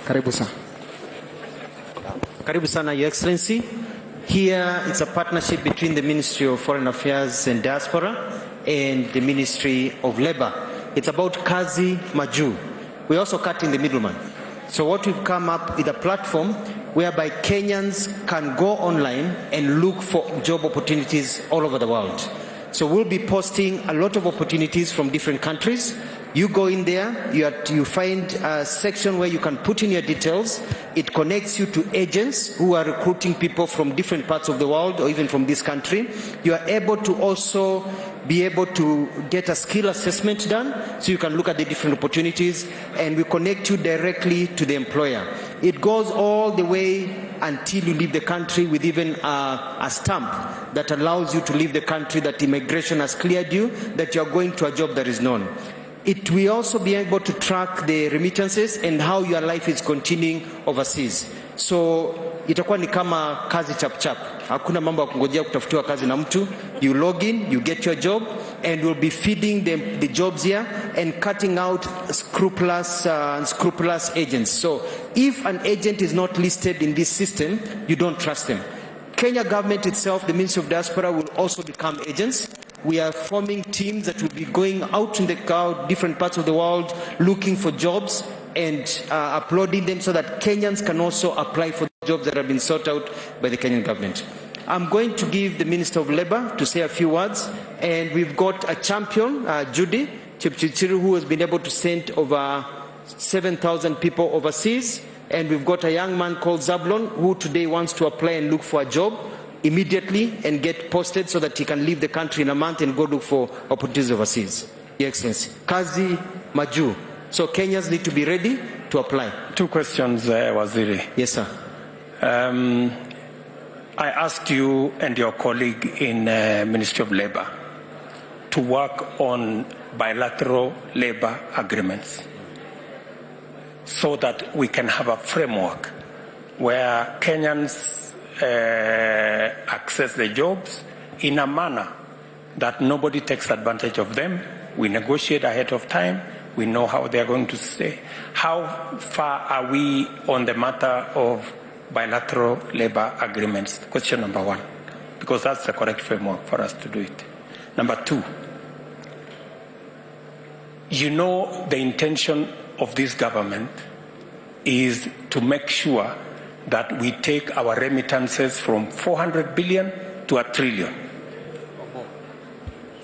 Karibu sana. Karibu sana, Your Excellency. Here it's a partnership between the Ministry of Foreign Affairs and Diaspora and the Ministry of Labor. It's about Kazi Maju. We're also cutting the middleman. So what we've come up with a platform whereby Kenyans can go online and look for job opportunities all over the world. So we'll be posting a lot of opportunities from different countries. You go in there, you find a section where you can put in your details. It connects you to agents who are recruiting people from different parts of the world or even from this country. You are able to also be able to get a skill assessment done so you can look at the different opportunities, and we connect you directly to the employer. It goes all the way until you leave the country with even a stamp that allows you to leave the country, that immigration has cleared you, that you are going to a job that is known. It will also be able to track the remittances and how your life is continuing overseas. So itakuwa ni kama kazi chap chap. Hakuna mambo ya kungojea kutafutiwa kazi na mtu. You log in, you get your job, and we'll be feeding the jobs here and cutting out scrupulous agents. So if an agent is not listed in this system, you don't trust them. Kenya government itself, the Ministry of Diaspora, will also become agents. We are forming teams that will be going out in the different parts of the world looking for jobs and uploading them so that Kenyans can also apply for jobs that have been sought out by the Kenyan government. I'm going to give the Minister of Labor to say a few words, and we've got a champion, Judy Chipchichiru, who has been able to send over 7,000 people overseas, and we've got a young man called Zablon who today wants to apply and look for a job immediately and get posted so that he can leave the country in a month and go look for opportunities overseas. Your Excellency, Kazi Maju. So Kenyans need to be ready to apply. Two questions, Waziri. Yes, sir. I asked you and your colleague in Ministry of Labor to work on bilateral labor agreements so that we can have a framework where Kenyans access the jobs in a manner that nobody takes advantage of them. We negotiate ahead of time. We know how they are going to stay. How far are we on the matter of bilateral labor agreements? Question number one, because that's the correct framework for us to do it. Number two, you know the intention of this government is to make sure that we take our remittances from 400 billion to 1 trillion.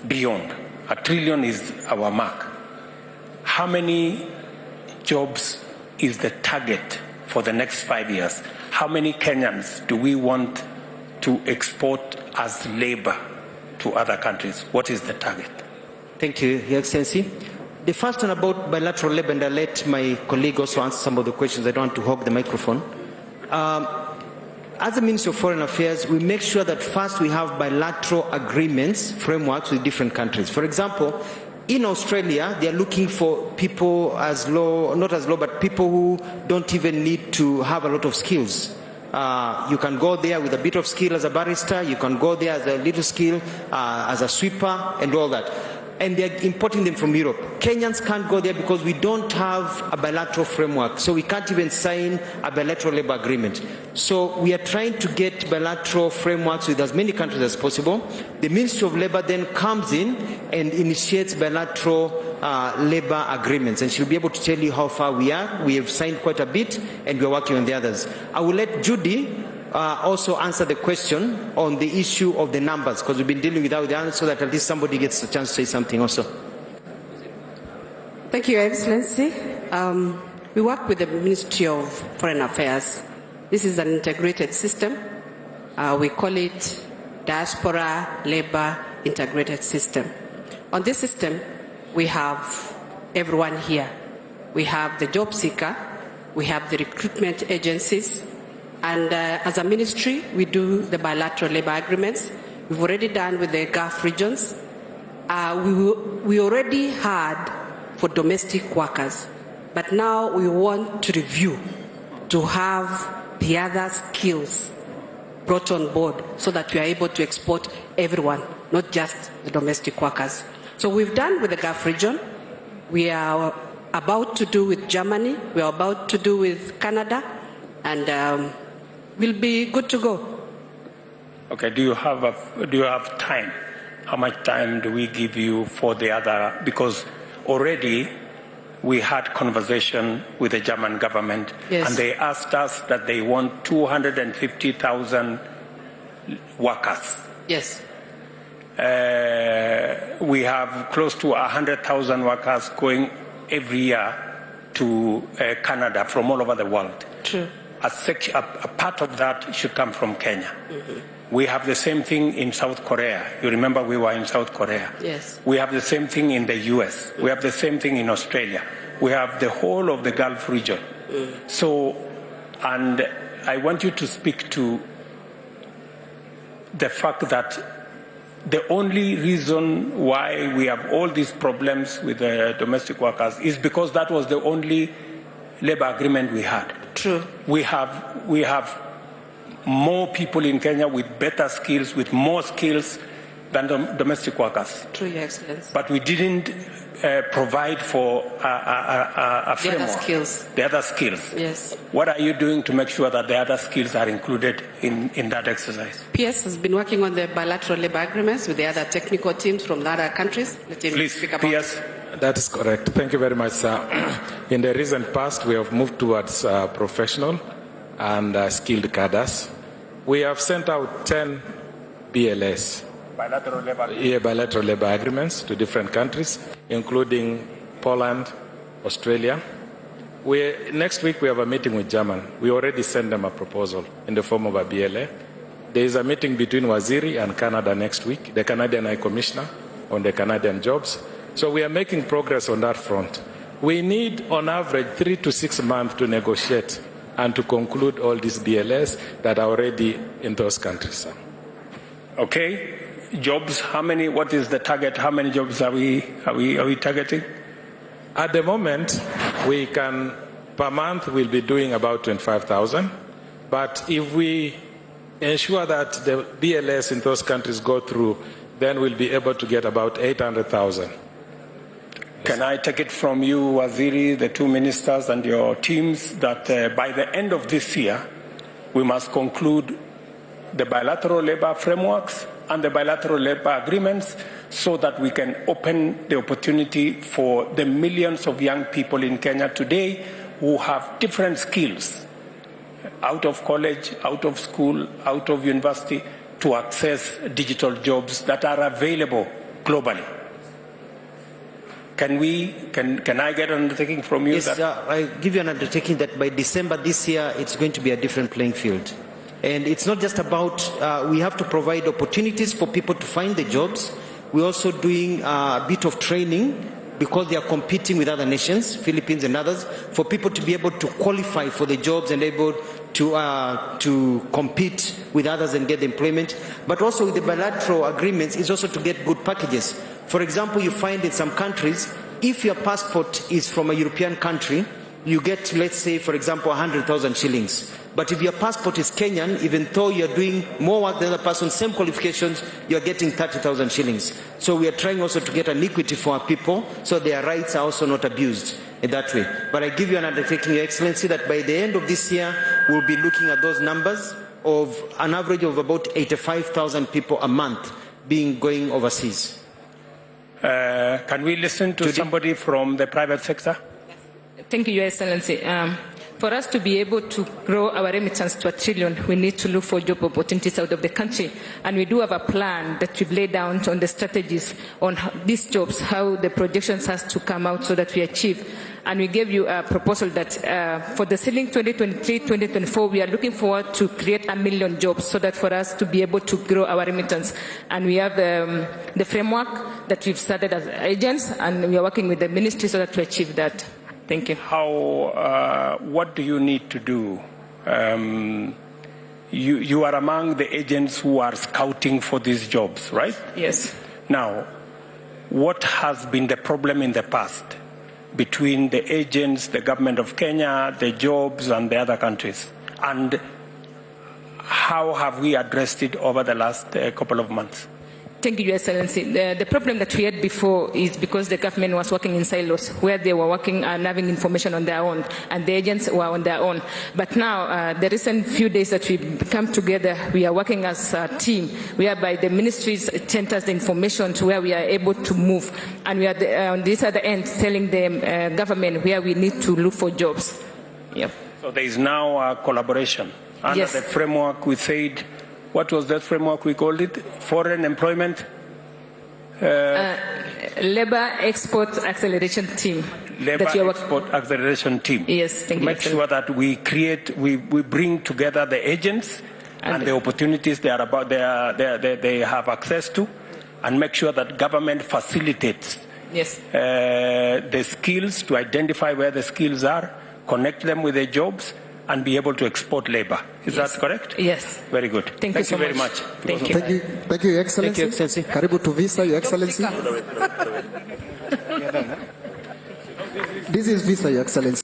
Beyond. 1 trillion is our mark. How many jobs is the target for the next 5 years? How many Kenyans do we want to export as labor to other countries? What is the target? Thank you, Your Excellency. The first one about bilateral labor, and I'll let my colleague also answer some of the questions. I don't want to hog the microphone. As a Ministry of Foreign Affairs, we make sure that first we have bilateral agreements, frameworks with different countries. For example, in Australia, they are looking for people as low, not as low, but people who don't even need to have a lot of skills. You can go there with a bit of skill as a barrister, you can go there as a little skill as a sweeper and all that. And they're importing them from Europe. Kenyans can't go there because we don't have a bilateral framework, so we can't even sign a bilateral labor agreement. So we are trying to get bilateral frameworks with as many countries as possible. The Ministry of Labor then comes in and initiates bilateral labor agreements, and she'll be able to tell you how far we are. We have signed quite a bit, and we're working on the others. I will let Judy also answer the question on the issue of the numbers, because we've been dealing with that, so that at least somebody gets a chance to say something also. Thank you, Your Excellency. We work with the Ministry of Foreign Affairs. This is an integrated system. We call it Diaspora Labor Integrated System. On this system, we have everyone here. We have the job seeker, we have the recruitment agencies, and as a ministry, we do the bilateral labor agreements. We've already done with the Gulf regions. We already had for domestic workers, but now we want to review to have the other skills brought on board so that we are able to export everyone, not just the domestic workers. So we've done with the Gulf region. We are about to do with Germany, we're about to do with Canada, and we'll be good to go. Okay, do you have time? How much time do we give you for the other? Because already we had conversation with the German government, yes, and they asked us that they want 250,000 workers. Yes. We have close to 100,000 workers going every year to Canada from all over the world. True. A part of that should come from Kenya. Mm-hmm. We have the same thing in South Korea. You remember we were in South Korea. Yes. We have the same thing in the US. We have the same thing in Australia. We have the whole of the Gulf region. So, and I want you to speak to the fact that the only reason why we have all these problems with the domestic workers is because that was the only labor agreement we had. True. We have more people in Kenya with better skills, with more skills than domestic workers. True, Your Excellency. But we didn't provide for a framework. The other skills. The other skills. Yes. What are you doing to make sure that the other skills are included in that exercise? PS has been working on the bilateral labor agreements with the other technical teams from the other countries. Let him Please, speak about PS. That is correct. Thank you very much, sir. In the recent past, we have moved towards professional and skilled cadres. We have sent out 10 BLS, bilateral labor agreements to different countries, including Poland, Australia. Next week, we have a meeting with Germany. We already sent them a proposal in the form of a BLA. There is a meeting between Waziri and Canada next week, the Canadian High Commissioner on the Canadian jobs. So we are making progress on that front. We need, on average, 3 to 6 months to negotiate and to conclude all these BLS that are already in those countries. Okay. Jobs, how many, what is the target? How many jobs are we targeting? At the moment, we can, per month, we'll be doing about 25,000. But if we ensure that the BLS in those countries go through, then we'll be able to get about 800,000. Can I take it from you, Waziri, the two ministers and your teams, that by the end of this year, we must conclude the bilateral labor frameworks and the bilateral labor agreements so that we can open the opportunity for the millions of young people in Kenya today who have different skills, out of college, out of school, out of university, to access digital jobs that are available globally. Can I get an undertaking from you? Yes, I give you an undertaking that by December this year, it's going to be a different playing field. And it's not just about, we have to provide opportunities for people to find the jobs. We're also doing a bit of training because they are competing with other nations, Philippines and others, for people to be able to qualify for the jobs and able to compete with others and get employment. But also with the bilateral agreements is also to get good packages. For example, you find in some countries, if your passport is from a European country, you get, let's say, for example, 100,000 shillings. But if your passport is Kenyan, even though you're doing more work than the other person, same qualifications, you're getting 30,000 shillings. So we are trying also to get an equity for our people so their rights are also not abused in that way. But I give you an undertaking, Your Excellency, that by the end of this year, we'll be looking at those numbers of an average of about 85,000 people a month going overseas. Can we listen to somebody from the private sector? Thank you, Your Excellency. For us to be able to grow our remittance to $1 trillion, we need to look for job opportunities out of the country. And we do have a plan that we've laid down on the strategies on these jobs, how the projections has to come out so that we achieve. And we gave you a proposal that for the ceiling 2023-2024, we are looking forward to create 1 million jobs so that for us to be able to grow our remittance. And we have the framework that we've started as agents, and we are working with the ministry so that we achieve that. Thank you. What do you need to do? You are among the agents who are scouting for these jobs, right? Yes. Now, what has been the problem in the past between the agents, the government of Kenya, the jobs, and the other countries? And how have we addressed it over the last couple of months? Thank you, Your Excellency. The problem that we had before is because the government was working in silos, where they were working and having information on their own, and the agents were on their own. But now, the recent few days that we've come together, we are working as a team, whereby the ministries sent us the information to where we are able to move, and we are on this other end telling the government where we need to look for jobs. Yep. So there is now a collaboration under Yes. the framework we said. What was that framework we called it? Foreign employment? Labor Export Acceleration Team. Labor that you are Export Acceleration Team. Yes, thank you. Make sure that we bring together the agents and the opportunities they have access to, and make sure that government facilitates Yes. the skills, to identify where the skills are, connect them with the jobs, and be able to export labor. Is that correct? Yes. Very good. Thank you so very much. much. Thank you. Thank you, Your Excellency. Thank you, Excellency. Karibu to Visa, Your Excellency. This is Visa, Your Excellency.